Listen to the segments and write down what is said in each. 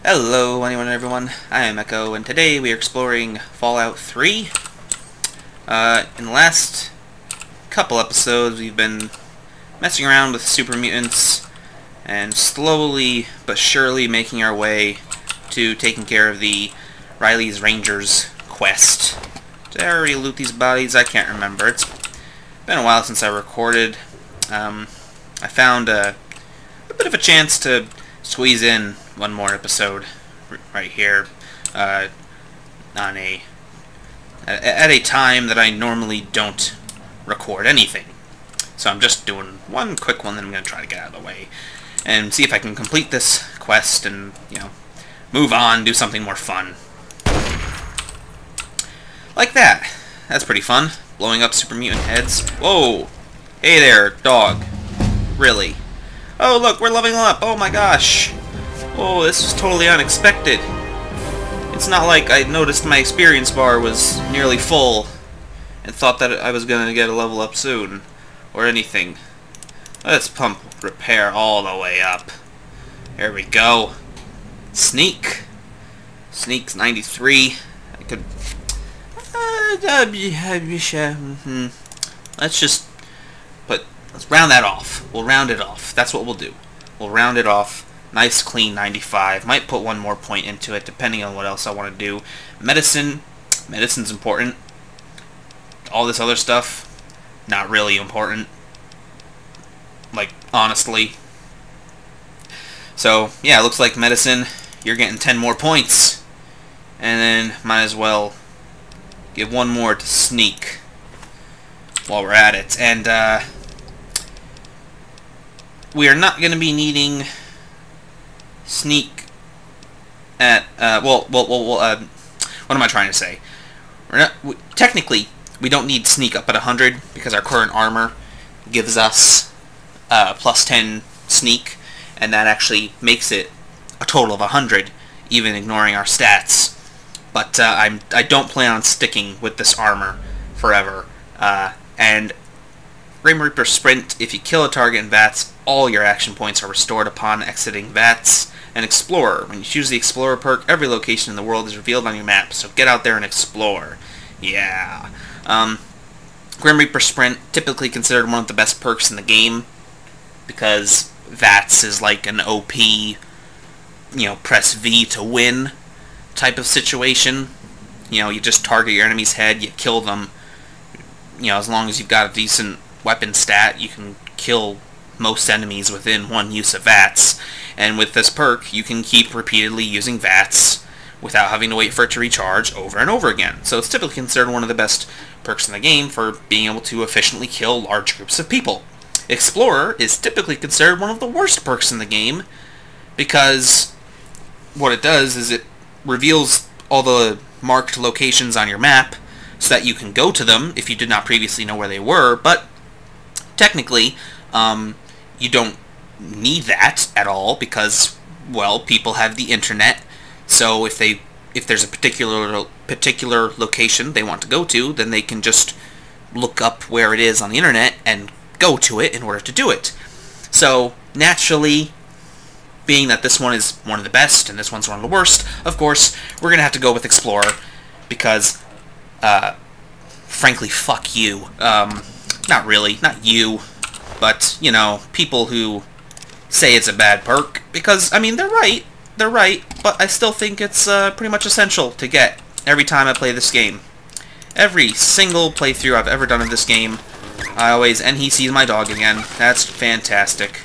Hello, anyone and everyone. I am Echo, and today we are exploring Fallout 3. In the last couple episodes, we've been messing around with super mutants and slowly but surely making our way to taking care of the Riley's Rangers quest. Did I already loot these bodies? I can't remember. It's been a while since I recorded. I found a bit of a chance to squeeze in one more episode right here at a time that I normally don't record anything. So I'm just doing one quick one that I'm going to try to get out of the way and see if I can complete this quest and, you know, move on, do something more fun. Like that. That's pretty fun. Blowing up super mutant heads. Whoa! Hey there, dog. Really? Oh, look, we're leveling up. Oh my gosh. Oh, this was totally unexpected. It's not like I noticed my experience bar was nearly full and thought that I was going to get a level up soon or anything. Let's pump repair all the way up. There we go. Sneak. Sneak's 93. I could... Let's round that off. We'll round it off. That's what we'll do. We'll round it off. Nice, clean 95. Might put one more point into it, depending on what else I want to do. Medicine. Medicine's important. All this other stuff, not really important. Like, honestly. So, yeah, it looks like medicine, you're getting 10 more points. And then, might as well give one more to sneak while we're at it. And, we are not going to be needing sneak at, what am I trying to say? Technically, we don't need sneak up at 100 because our current armor gives us plus 10 sneak, and that actually makes it a total of 100, even ignoring our stats. But I don't plan on sticking with this armor forever. And Grim Reaper Sprint, if you kill a target in VATS, all your action points are restored upon exiting VATS. And Explorer, when you choose the Explorer perk, every location in the world is revealed on your map, so get out there and explore. Yeah. Grim Reaper Sprint, typically considered one of the best perks in the game, because VATS is like an OP, press V to win type of situation. You just target your enemy's head, you kill them. As long as you've got a decent weapon stat, you can kill most enemies within one use of VATS. And with this perk, you can keep repeatedly using VATS without having to wait for it to recharge over and over again. So it's typically considered one of the best perks in the game for being able to efficiently kill large groups of people. Explorer is typically considered one of the worst perks in the game because what it does is it reveals all the marked locations on your map so that you can go to them if you did not previously know where they were, but technically, you don't need that at all because, well, people have the internet. So if there's a particular location they want to go to, then they can just look up where it is on the internet and go to it in order to do it. So naturally, being that this one is one of the best and this one's one of the worst, of course, we're gonna have to go with Explorer because, frankly, fuck you. Not really, not you, but, people who say it's a bad perk, because, I mean, they're right, but I still think it's pretty much essential to get every time I play this game. Every single playthrough I've ever done of this game, and he sees my dog again. That's fantastic.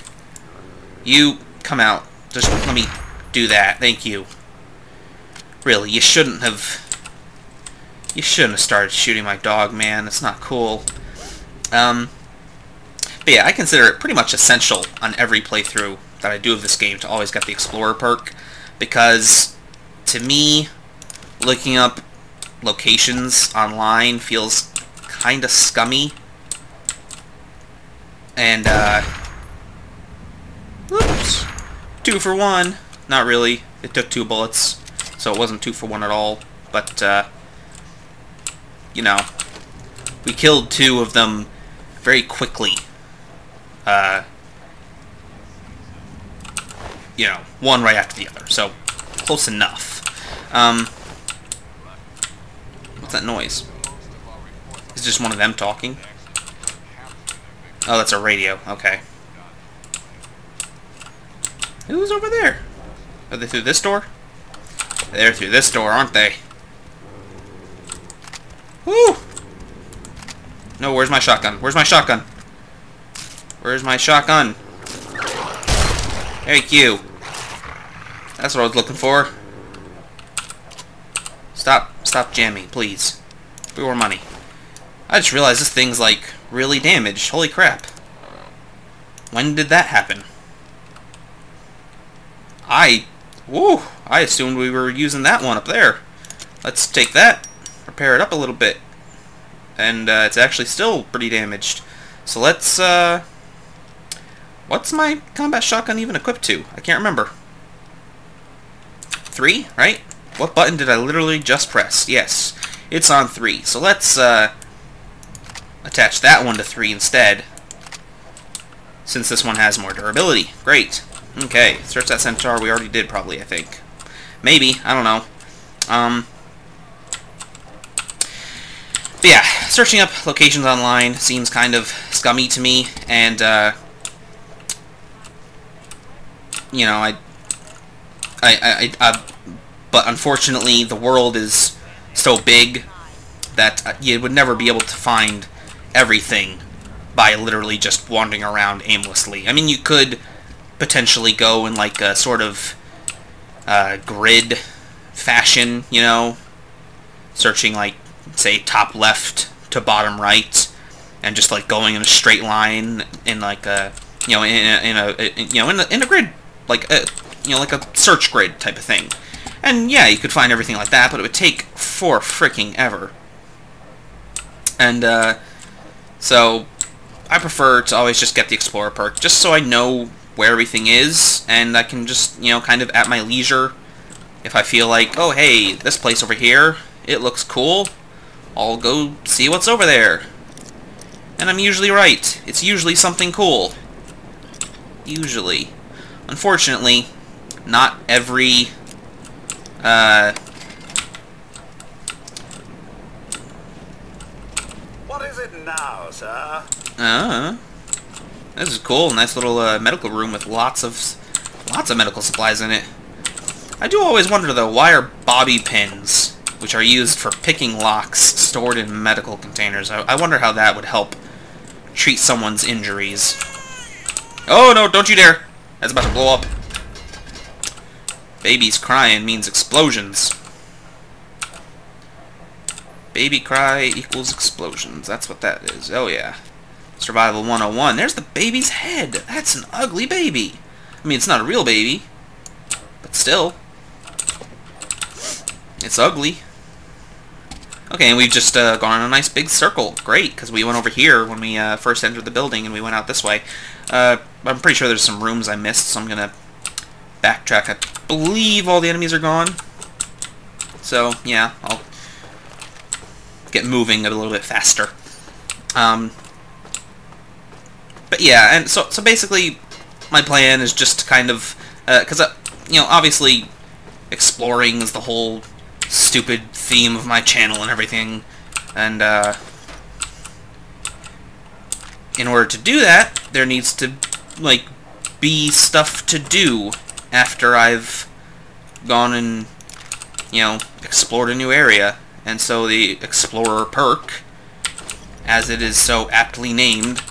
You, come out. Just let me do that. Thank you. Really, you shouldn't have started shooting my dog, man. That's not cool. But yeah, I consider it pretty much essential on every playthrough that I do of this game to always get the Explorer perk, because to me, looking up locations online feels kinda scummy. And, whoops, 2 for 1. Not really. It took 2 bullets, so it wasn't 2 for 1 at all. But, we killed 2 of them very quickly. One right after the other. So close enough. What's that noise? Is it just one of them talking? Oh, that's a radio. Okay. Who's over there? Are they through this door? They're through this door, aren't they? Woo! No, where's my shotgun? Where's my shotgun? Where's my shotgun? Thank you. That's what I was looking for. Stop jamming, please. We want money. I just realized this thing's, like, really damaged. Holy crap. When did that happen? I assumed we were using that one up there. Let's take that, repair it up a little bit. And, it's actually still pretty damaged. So let's, what's my combat shotgun even equipped to? I can't remember. 3, right? What button did I literally just press? Yes, it's on 3. So let's, attach that one to 3 instead, since this one has more durability. Great. Okay, search that centaur. We already did, probably, I think. Maybe. I don't know. But yeah, searching up locations online seems kind of scummy to me, and, you know, but unfortunately, the world is so big that you would never be able to find everything by literally just wandering around aimlessly. I mean, you could potentially go in like a sort of grid fashion, you know, searching like, say, top left to bottom right, and just like going in a straight line in like a, you know, in a grid, like a, you know, like a search grid type of thing. And yeah, you could find everything like that, but it would take for freaking ever. And so I prefer to always just get the Explorer perk, just so I know where everything is, and I can just, you know, kind of at my leisure, if I feel like, oh hey, this place over here, it looks cool, I'll go see what's over there. And I'm usually right. It's usually something cool. Usually. Unfortunately, not every what is it now, sir? This is cool. Nice little medical room with lots of medical supplies in it. I do always wonder though, why are bobby pins, which are used for picking locks, stored in medical containers? I wonder how that would help treat someone's injuries. Oh no, don't you dare! That's about to blow up. Babies crying means explosions. Baby cry equals explosions. That's what that is. Oh yeah. Survival 101. There's the baby's head. That's an ugly baby. I mean, it's not a real baby, but still. It's ugly. Okay, and we've just gone in a nice big circle. Great, because we went over here when we first entered the building, and we went out this way. I'm pretty sure there's some rooms I missed, so I'm going to backtrack. I believe all the enemies are gone. So, yeah, I'll get moving a little bit faster. But yeah, and so basically, my plan is just to kind of, because, you know, obviously, exploring is the whole stupid theme of my channel and everything, and, in order to do that, there needs to, like, be stuff to do after I've gone and, you know, explored a new area. And so the Explorer perk, as it is so aptly named,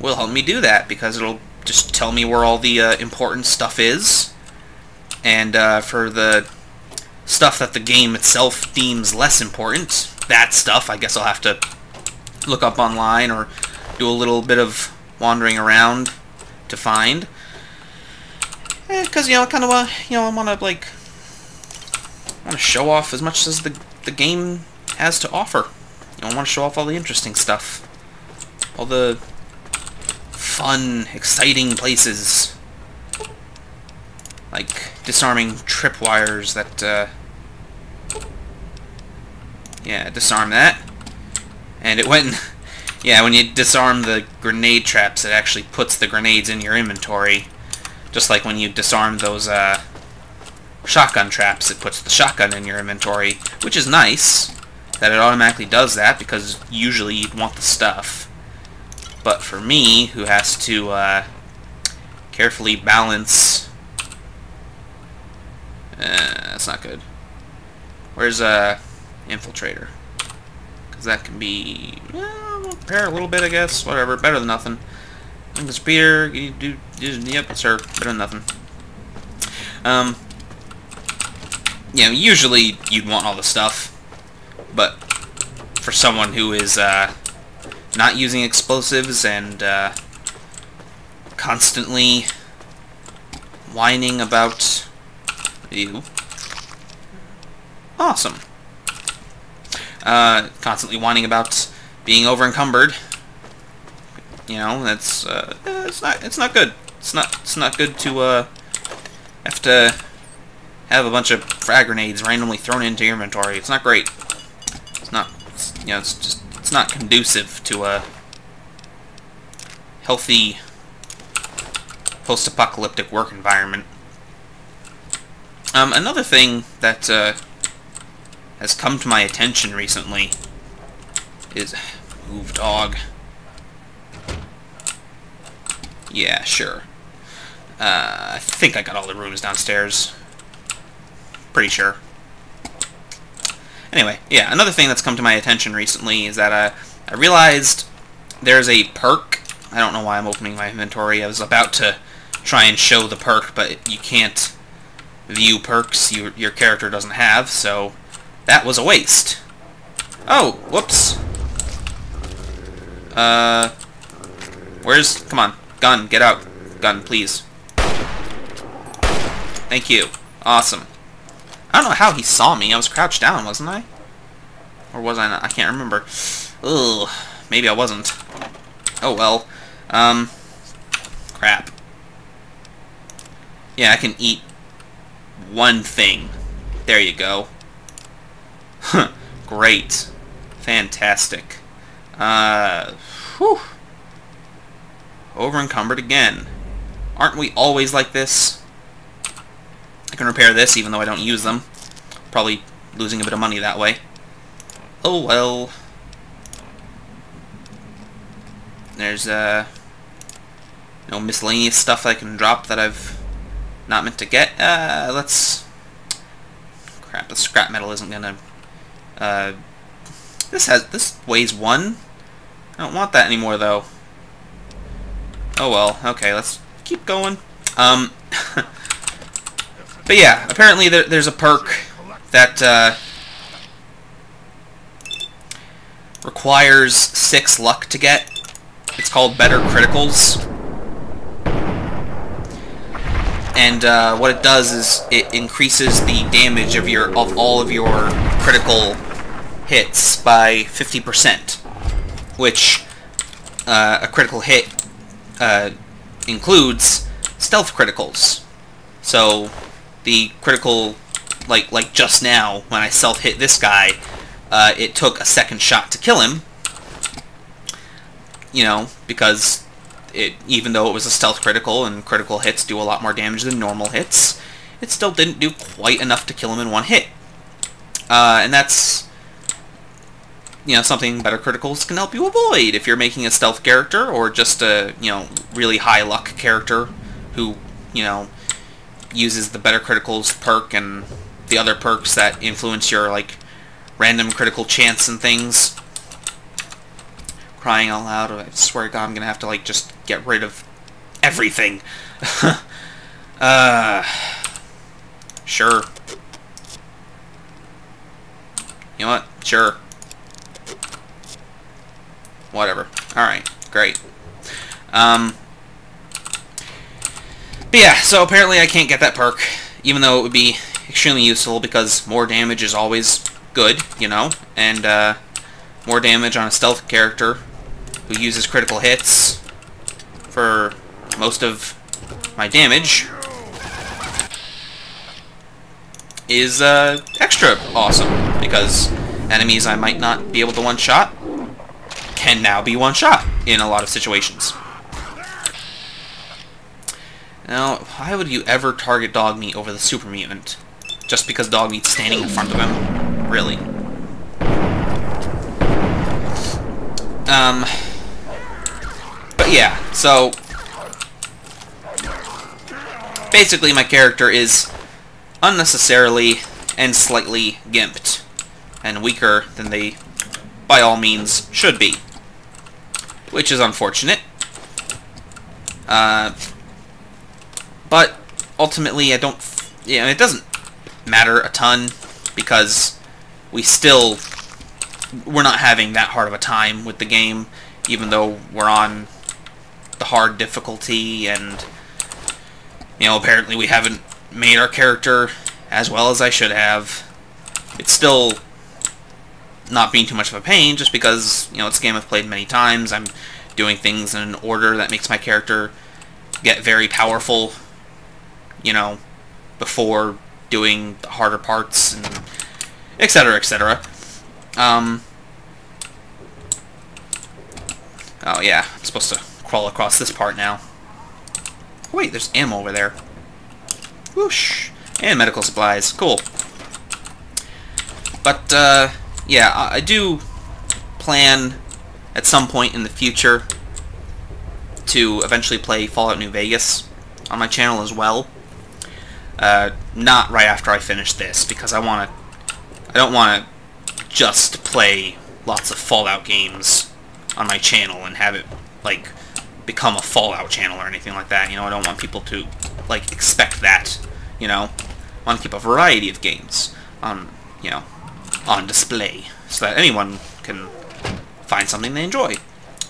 will help me do that, because it'll just tell me where all the important stuff is. And for the stuff that the game itself deems less important, that stuff I guess I'll have to look up online or do a little bit of wandering around to find. Because, you know, I kind of you know, I want to, like, show off as much as the game has to offer. You know, I want to show off all the interesting stuff. All the fun, exciting places. Like disarming tripwires that, yeah, disarm that. And it went, yeah, when you disarm the grenade traps, it actually puts the grenades in your inventory. Just like when you disarm those, shotgun traps, it puts the shotgun in your inventory, which is nice that it automatically does that, because usually you'd want the stuff. But for me, who has to carefully balance... that's not good. Where's Infiltrator? Because that can be... well, repair a little bit, I guess. Whatever, better than nothing. Speeder, you do... yep, sir, better than nothing. You know, usually you'd want all the stuff, but for someone who is not using explosives and constantly whining about you, awesome. Constantly whining about being over encumbered. You know, that's it's not good. It's not good to have to have a bunch of frag grenades randomly thrown into your inventory. It's not great. It's not, you know, it's not conducive to a healthy post-apocalyptic work environment. Another thing that has come to my attention recently is... move, dog. Yeah, sure. I think I got all the rooms downstairs. Pretty sure. Anyway, yeah, another thing that's come to my attention recently is that I realized there's a perk. I don't know why I'm opening my inventory. I was about to try and show the perk, but you can't view perks your character doesn't have, so that was a waste. Oh, whoops. Where's... come on. Gun, get out. Gun, please. Thank you. Awesome. I don't know how he saw me. I was crouched down, wasn't I? Or was I not? I can't remember. Ugh. Maybe I wasn't. Oh, well. Crap. Yeah, I can eat one thing. There you go. Great. Fantastic. Whew. Over encumbered again. Aren't we always like this? I can repair this even though I don't use them. Probably losing a bit of money that way. Oh well. There's no miscellaneous stuff I can drop that I've not meant to get. Let's... crap, the scrap metal isn't gonna... This weighs 1? I don't want that anymore though. Oh well, okay, let's keep going. But yeah, apparently there's a perk that requires 6 luck to get. It's called Better Criticals. And what it does is it increases the damage of all of your critical hits by 50%, which a critical hit includes stealth criticals. So the critical, like just now when I self-hit this guy, it took a second shot to kill him. You know, because even though it was a stealth critical and critical hits do a lot more damage than normal hits, it still didn't do quite enough to kill him in one hit. And that's, you know, something Better Criticals can help you avoid if you're making a stealth character or just a, you know, really high luck character who, you know, uses the Better Criticals perk and the other perks that influence your, like, random critical chance and things. Crying out loud, I swear to God, I'm gonna have to, like, just get rid of everything. Sure. You know what? Sure. Whatever. Alright, great. But yeah, so apparently I can't get that perk, even though it would be extremely useful because more damage is always good, you know, and more damage on a stealth character who uses critical hits for most of my damage is extra awesome, because enemies I might not be able to one-shot can now be one-shot in a lot of situations. Now, why would you ever target dog meat over the super mutant? just because Dogmeat's standing in front of him. Really. But yeah, so basically my character is unnecessarily and slightly gimped, and weaker than they, by all means, should be. Which is unfortunate. But ultimately, it doesn't matter a ton, because we're not having that hard of a time with the game, even though we're on the hard difficulty, and, apparently we haven't made our character as well as I should have. It's still not being too much of a pain, just because, it's a game I've played many times. I'm doing things in an order that makes my character get very powerful, before doing the harder parts, and etc., etc. Oh yeah, I'm supposed to crawl across this part now. Wait, there's ammo over there. Whoosh! And medical supplies. Cool. But, yeah, I do plan at some point in the future to eventually play Fallout New Vegas on my channel as well. Not right after I finish this, because I don't want to just play lots of Fallout games on my channel and have it, like, become a Fallout channel or anything like that. I don't want people to, like, expect that, I want to keep a variety of games on, on display, so that anyone can find something they enjoy.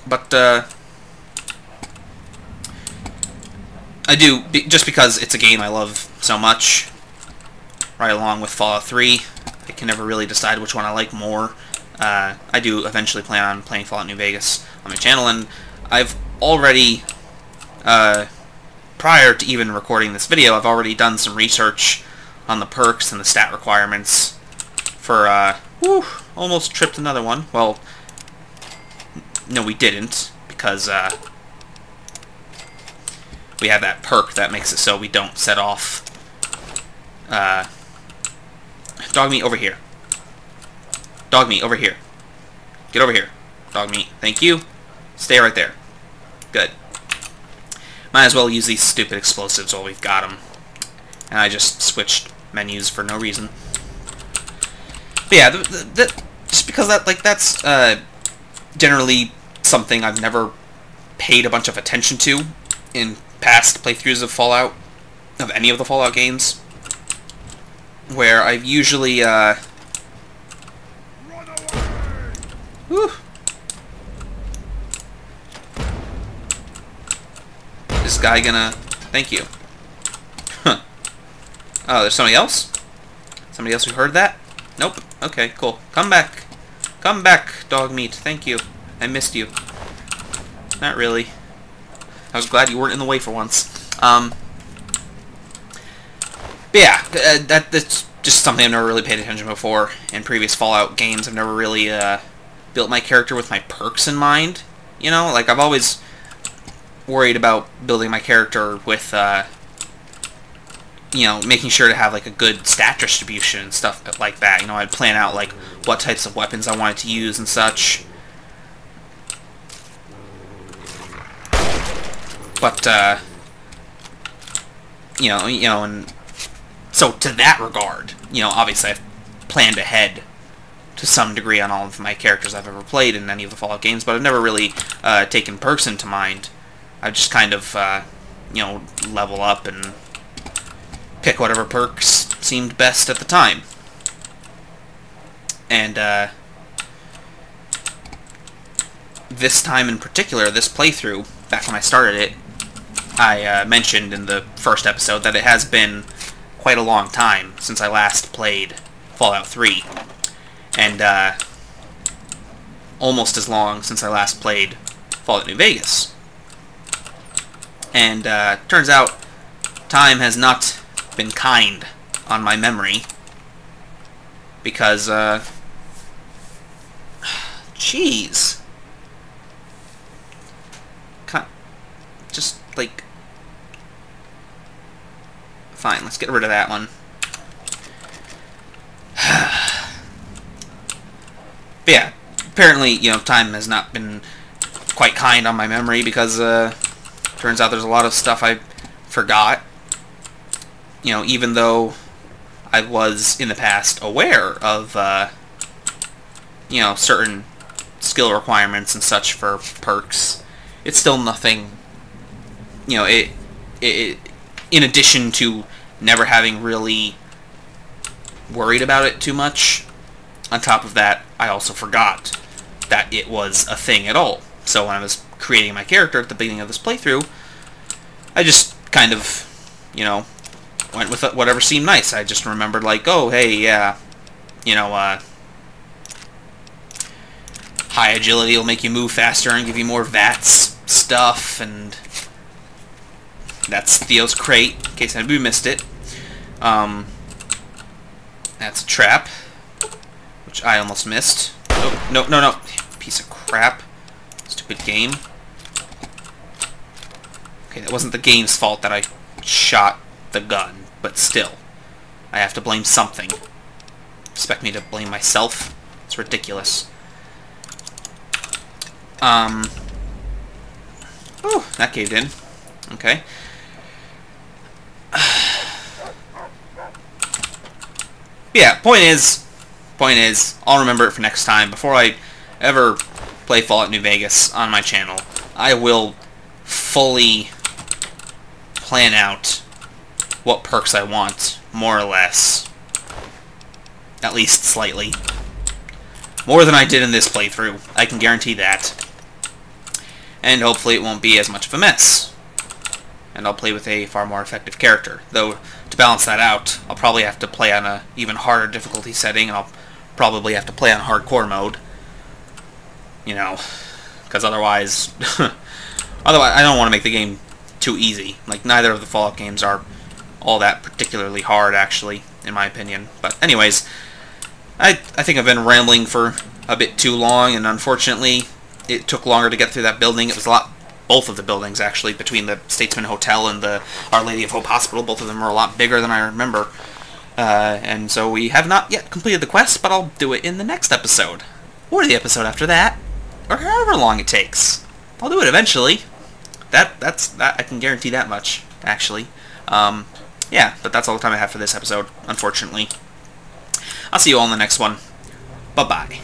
But, I do, just because it's a game I love so much, right along with Fallout 3, I can never really decide which one I like more. I do eventually plan on playing Fallout New Vegas on my channel, and I've already, prior to even recording this video, I've already done some research on the perks and the stat requirements for, almost tripped another one. Well, no, we didn't, because, we have that perk that makes it so we don't set off, Dogmeat, over here. Dogmeat, over here. Get over here. Dogmeat, thank you. Stay right there. Good. Might as well use these stupid explosives while we've got them. And I just switched menus for no reason. But yeah, just because that's generally something I've never paid a bunch of attention to in past playthroughs of Fallout, of any of the Fallout games, where I've usually, whew. This guy gonna... Thank you. Huh. Oh, there's somebody else? Somebody else who heard that? Nope. Okay, cool. Come back. Come back, Dogmeat. Thank you. I missed you. Not really. I was glad you weren't in the way for once. But yeah, that's just something I've never really paid attention to before. In previous Fallout games, I've never really built my character with my perks in mind. Like, I've always worried about building my character with, making sure to have, like, a good stat distribution and stuff like that. I'd plan out, like, what types of weapons I wanted to use and such. But, and so to that regard, obviously I've planned ahead to some degree on all of my characters I've ever played in any of the Fallout games, but I've never really taken perks into mind. I've just kind of, level up and pick whatever perks seemed best at the time. And, this time in particular, this playthrough, back when I started it, I mentioned in the first episode that it has been quite a long time since I last played Fallout 3. And, almost as long since I last played Fallout New Vegas. And, turns out, time has not been kind on my memory. Because, jeez. Just, like... Fine, let's get rid of that one. But yeah, apparently, you know, time has not been quite kind on my memory because turns out there's a lot of stuff I forgot. You know, even though I was in the past aware of you know, certain skill requirements and such for perks, it's still nothing. You know, it in addition to never having really worried about it too much, on top of that, I also forgot that it was a thing at all. So when I was creating my character at the beginning of this playthrough, I just kind of, you know, went with whatever seemed nice. I just remembered, like, oh, hey, yeah, you know, high agility will make you move faster and give you more VATS stuff, and that's Theo's crate, in case anybody missed it. That's a trap, which I almost missed. Oh, no, no, no. Piece of crap. Stupid game. Okay, that wasn't the game's fault that I shot the gun, but still. I have to blame something. Expect me to blame myself? It's ridiculous. Oh, that caved in. Okay. Yeah, point is, I'll remember it for next time. Before I ever play Fallout New Vegas on my channel, I will fully plan out what perks I want, more or less. At least slightly. More than I did in this playthrough, I can guarantee that. And hopefully it won't be as much of a mess. And I'll play with a far more effective character. Though, to balance that out, I'll probably have to play on a even harder difficulty setting, and I'll probably have to play on hardcore mode. You know, because otherwise... otherwise, I don't want to make the game too easy. Like, neither of the Fallout games are all that particularly hard, actually, in my opinion. But anyways, I think I've been rambling for a bit too long, and unfortunately, it took longer to get through that building. It was a lot... Both of the buildings, actually, between the Statesman Hotel and the Our Lady of Hope Hospital, both of them are a lot bigger than I remember. And so we have not yet completed the quest, but I'll do it in the next episode. Or the episode after that. Or however long it takes. I'll do it eventually. That I can guarantee that much, actually. Yeah, but that's all the time I have for this episode, unfortunately. I'll see you all in the next one. Bye-bye.